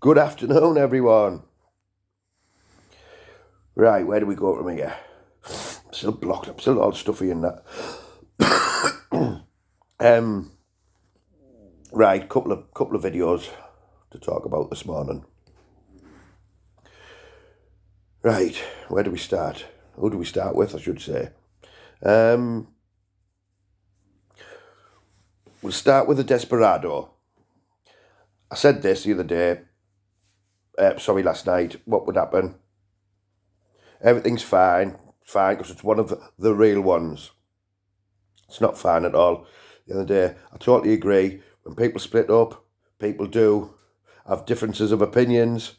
Good afternoon, everyone. Right, where do we go from here? Still blocked up, still all stuffy and that. Right, couple of videos to talk about this morning. Right, where do we start? Who do we start with, I should say? We'll start with the Desperado. I said this the other day, last night, what would happen? Everything's fine, because it's one of the real ones. It's not fine at all. The other day, I totally agree. When people split up, people do have differences of opinions.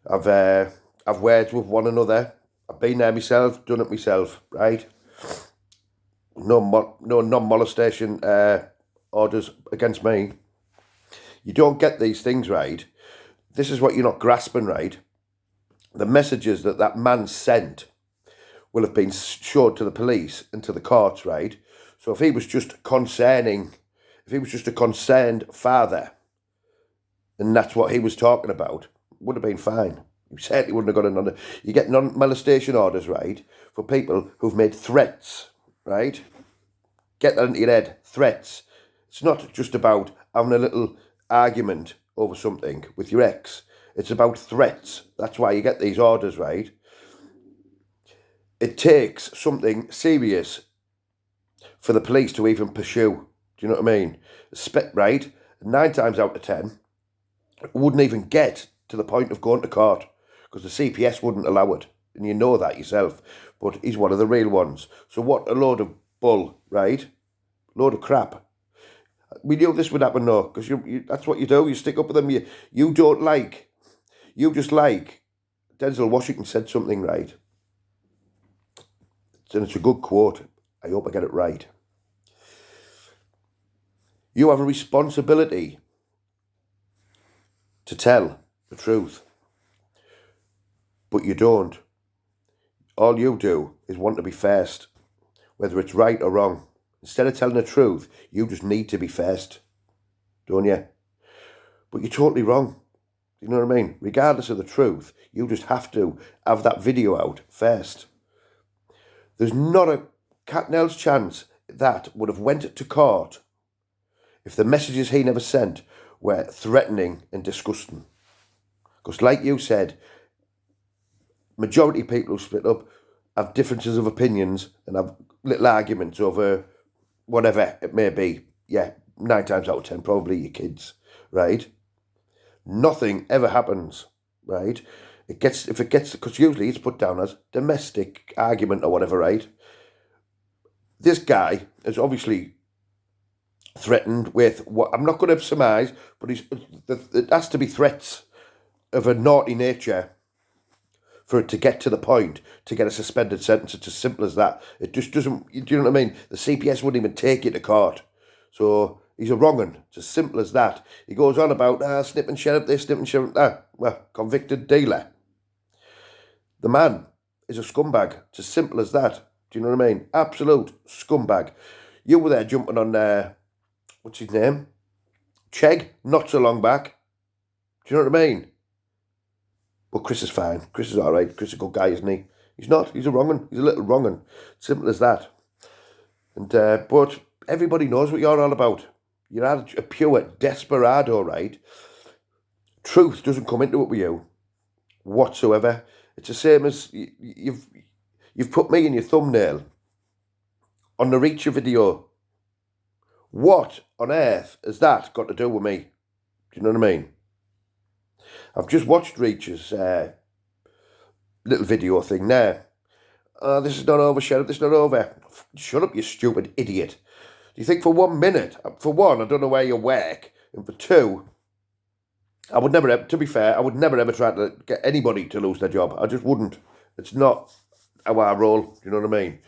I've words with one another. I've been there myself, done it myself, right? No non-molestation orders against me. You don't get these things, right? This is what you're not grasping, right? The messages that man sent will have been showed to the police and to the courts, right? So if he was just a concerned father, and that's what he was talking about, would have been fine. You certainly wouldn't have got another. You get non-molestation orders, right, for people who've made threats, right? Get that into your head. Threats. It's not just about having a little argument over something with your ex. It's about threats. That's why you get these orders, right? It takes something serious for the police to even pursue. Do you know what I mean? Right? 9 times out of 10, wouldn't even get to the point of going to court because the CPS wouldn't allow it. And you know that yourself. But he's one of the real ones. So what a load of bull, right? Load of crap. We knew this would happen, though, because that's what you do. You stick up with them. You just like. Denzel Washington said something, right? And it's a good quote. I hope I get it right. You have a responsibility to tell the truth, but you don't. All you do is want to be first, whether it's right or wrong. Instead of telling the truth, you just need to be first, don't you? But you're totally wrong. You know what I mean? Regardless of the truth, you just have to have that video out first. There's not a cat nail's chance that would have went to court if the messages he never sent were threatening and disgusting. Because like you said, majority of people who split up have differences of opinions and have little arguments over whatever it may be. Yeah, 9 times out of 10, probably your kids, right? Nothing ever happens, right? Because usually it's put down as domestic argument or whatever, right? This guy is obviously threatened with what I'm not going to surmise, but it has to be threats of a naughty nature for it to get to the point to get a suspended sentence. It's as simple as that. It just doesn't. Do you know what I mean? The CPS wouldn't even take you to court, so he's a wrong un. It's as simple as that. He goes on about snip and sheriff this, snip and sheriff that. Well, convicted dealer. The man is a scumbag. It's as simple as that. Do you know what I mean? Absolute scumbag. You were there jumping on, what's his name? Chegg, not so long back. Do you know what I mean? But Chris is fine. Chris is all right. Chris is a good guy, isn't he? He's not. He's a wrong un. He's a little wrong un. Simple as that. And but everybody knows what you're all about. You're a pure desperado, right? Truth doesn't come into it with you whatsoever. It's the same as you've put me in your thumbnail on the Reacher video. What on earth has that got to do with me? Do you know what I mean? I've just watched Reacher's little video thing there. This is not over, Sheriff, this is not over. Shut up, you stupid idiot. Do you think for 1 minute, for one, I don't know where you work, and for two, I would never, to be fair, I would never ever try to get anybody to lose their job. I just wouldn't. It's not how I roll, do you know what I mean?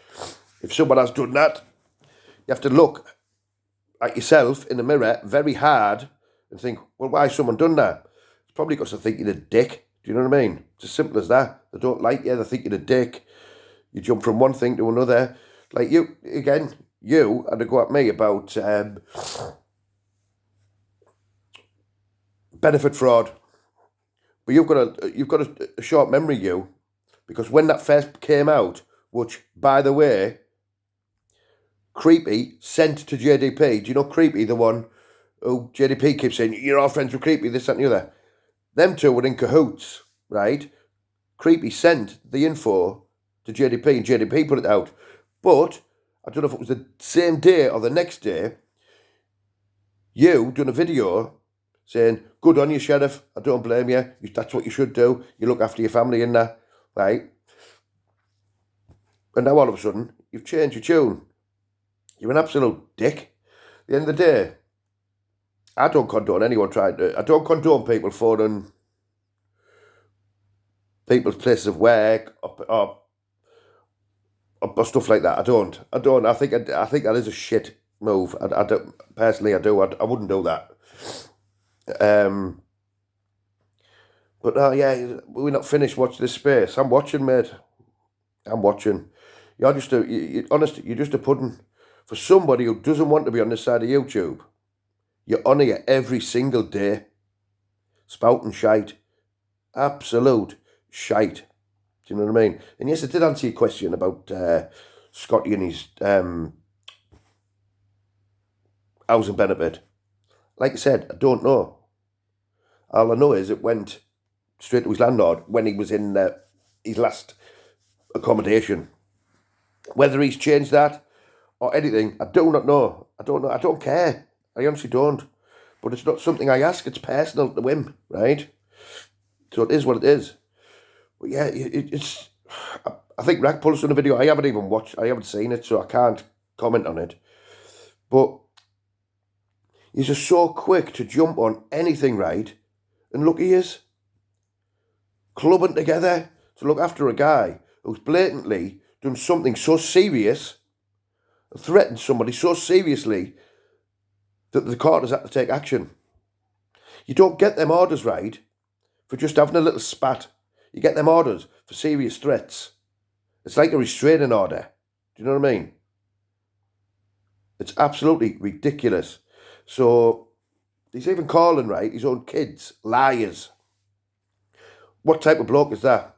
If someone has done that, you have to look at yourself in the mirror very hard and think, well, why has someone done that? It's probably because they think you're a dick. Do you know what I mean? It's as simple as that. They don't like you, they think you're a dick. You jump from one thing to another. Like you had to go at me about benefit fraud. But you've got a short memory, you, because when that first came out, which, by the way, Creepy sent to JDP. Do you know Creepy, the one who JDP keeps saying, you're all friends with Creepy, this, that and the other? Them two were in cahoots, right? Creepy sent the info to JDP and JDP put it out. But, I don't know if it was the same day or the next day, you done a video saying, good on you, Sheriff, I don't blame you, that's what you should do, you look after your family in there, right? And now all of a sudden, you've changed your tune. You're an absolute dick. At the end of the day, I don't condone anyone trying to... I don't condone people phoning people's places of work or stuff like that. I don't. I think that is a shit move. I don't, personally, I do. I wouldn't do that. But yeah, we're not finished watching this space. I'm watching, mate. I'm watching. You're just honestly, you're just a pudding. For somebody who doesn't want to be on this side of YouTube, you're on here every single day, spouting shite. Absolute shite. Do you know what I mean? And yes, I did answer your question about Scotty and his housing benefit. Like I said, I don't know. All I know is it went straight to his landlord when he was in his last accommodation. Whether he's changed that or anything, I do not know. I don't know. I don't care. I honestly don't. But it's not something I ask. It's personal to him, right? So it is what it is. But yeah, it's... I think Rackpull's done a video. I haven't even watched. I haven't seen it, so I can't comment on it. But he's just so quick to jump on anything, right? And look, he is clubbing together to look after a guy who's blatantly done something so serious, threatened somebody so seriously that the court has had to take action. You don't get them orders, right, for just having a little spat. You get them orders for serious threats. It's like a restraining order. Do you know what I mean? It's absolutely ridiculous. So he's even calling, right, his own kids liars. What type of bloke is that?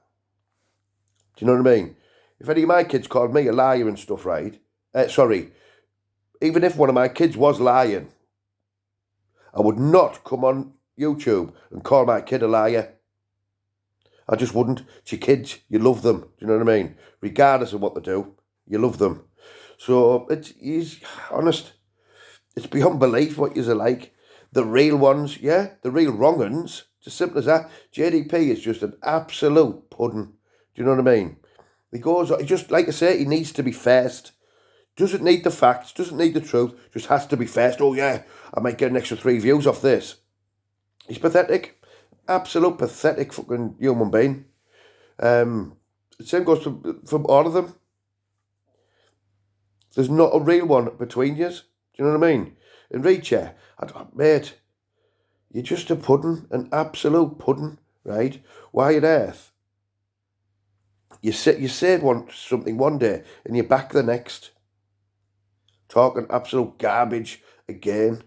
Do you know what I mean? If any of my kids called me a liar and stuff, right? Even if one of my kids was lying, I would not come on YouTube and call my kid a liar. I just wouldn't. It's your kids. You love them. Do you know what I mean? Regardless of what they do, you love them. So he's honest. It's beyond belief what yous are like. The real ones, yeah? The real wrong uns. It's as simple as that. JDP is just an absolute pudding. Do you know what I mean? He goes, just like I say, he needs to be first. Doesn't need the facts, doesn't need the truth, just has to be first. Oh yeah, I might get an extra 3 views off this. He's pathetic. Absolute pathetic fucking human being. The same goes from all of them. There's not a real one between yous. Do you know what I mean? And Reacher, mate, you're just a pudding, an absolute pudding, right? Why on earth? You said something one day and you're back the next. Talking absolute garbage again.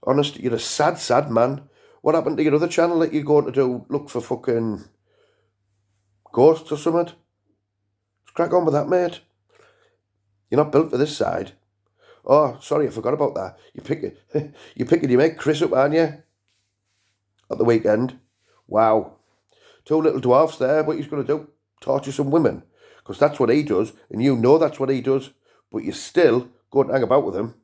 Honestly, you're a sad, sad man. What happened to your other channel that you're going to do? Look for fucking ghosts or something? Just crack on with that, mate. You're not built for this side. Oh, sorry, I forgot about that. You're picking your mate Chris up, aren't you? At the weekend. Wow. 2 little dwarfs there. What he's going to do? Torture some women. Because that's what he does. And you know that's what he does. But you still go and hang about with him.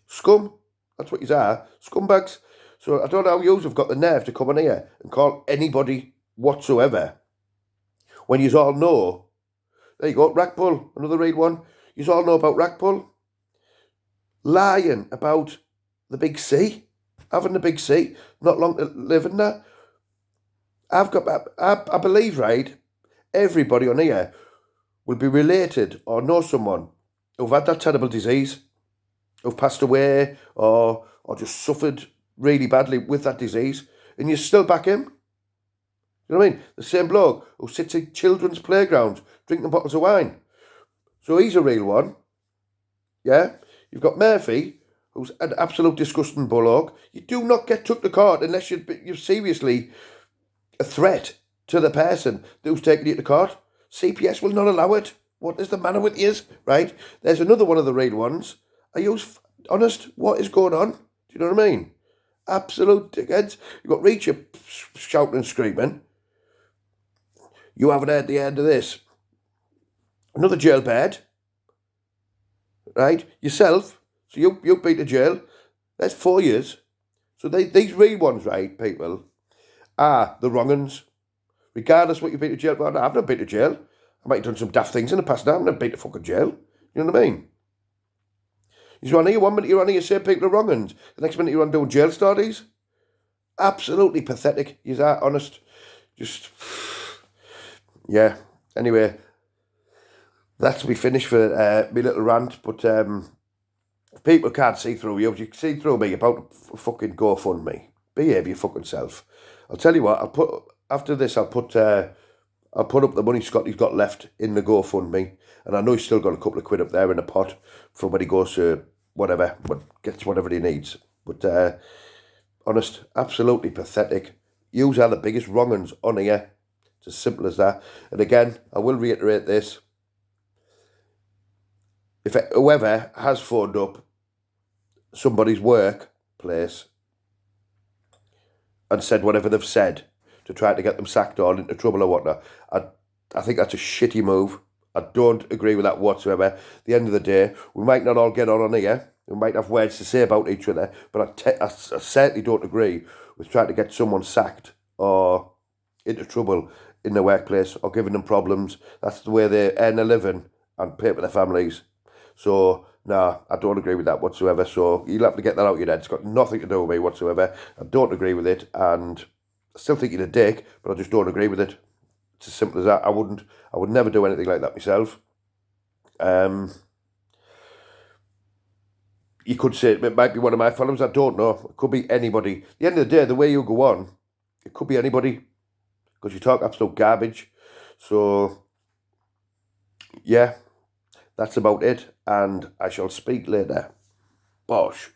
Scum. That's what you are. Scumbags. So I don't know how you have got the nerve to come on here and call anybody whatsoever. When you all know. There you go. Rackpull. Another real one. You all know about Rackpull. Lying about the big C. Having the big C. Not long to live in that. I believe, right, everybody on here will be related or know someone who've had that terrible disease, who've passed away or just suffered really badly with that disease, and you still back him. You know what I mean? The same bloke who sits in children's playgrounds drinking bottles of wine. So he's a real one. Yeah? You've got Murphy, who's an absolute disgusting bullock. You do not get took to court unless you've seriously a threat to the person who's taking you to court. CPS will not allow it. What is the matter with you? Right? There's another one of the real ones. Are you honest? What is going on? Do you know what I mean? Absolute dickheads. You've got Reacher shouting and screaming. You haven't heard the end of this. Another jailbird. Right? Yourself. So you've been to jail. That's 4 years. So these real ones, right, people, are the wrong uns. Regardless what you've been to jail for. I've not been to jail. I might have done some daft things in the past now. I've never been to fucking jail. You know what I mean? You're on here, 1 minute you're on here saying people are wrong uns. The next minute you're on doing jail stories. Absolutely pathetic. You are honest. Just, yeah. Anyway, that's me finished for my little rant. But people can't see through you. You can see through me about fucking GoFundMe. Behave your fucking self. I'll tell you what. After this, I'll put up the money Scotty's got left in the GoFundMe, and I know he's still got a couple of quid up there in the pot for when he goes to whatever, gets whatever he needs. But honest, absolutely pathetic. Yous are the biggest wrong uns on here. It's as simple as that. And again, I will reiterate this. If whoever has phoned up somebody's workplace and said whatever they've said to try to get them sacked or into trouble or whatnot, I think that's a shitty move. I don't agree with that whatsoever. At the end of the day, we might not all get on here. We might have words to say about each other, but I certainly don't agree with trying to get someone sacked or into trouble in the workplace or giving them problems. That's the way they earn a living and pay for their families. So, nah, I don't agree with that whatsoever. So, you'll have to get that out of your head. It's got nothing to do with me whatsoever. I don't agree with it, and I still think you're a dick, but I just don't agree with it. It's as simple as that. I would never do anything like that myself. You could say it might be one of my followers. I don't know. It could be anybody. At the end of the day, the way you go on, it could be anybody, because you talk absolute garbage. So, yeah, that's about it. And I shall speak later. Bosh.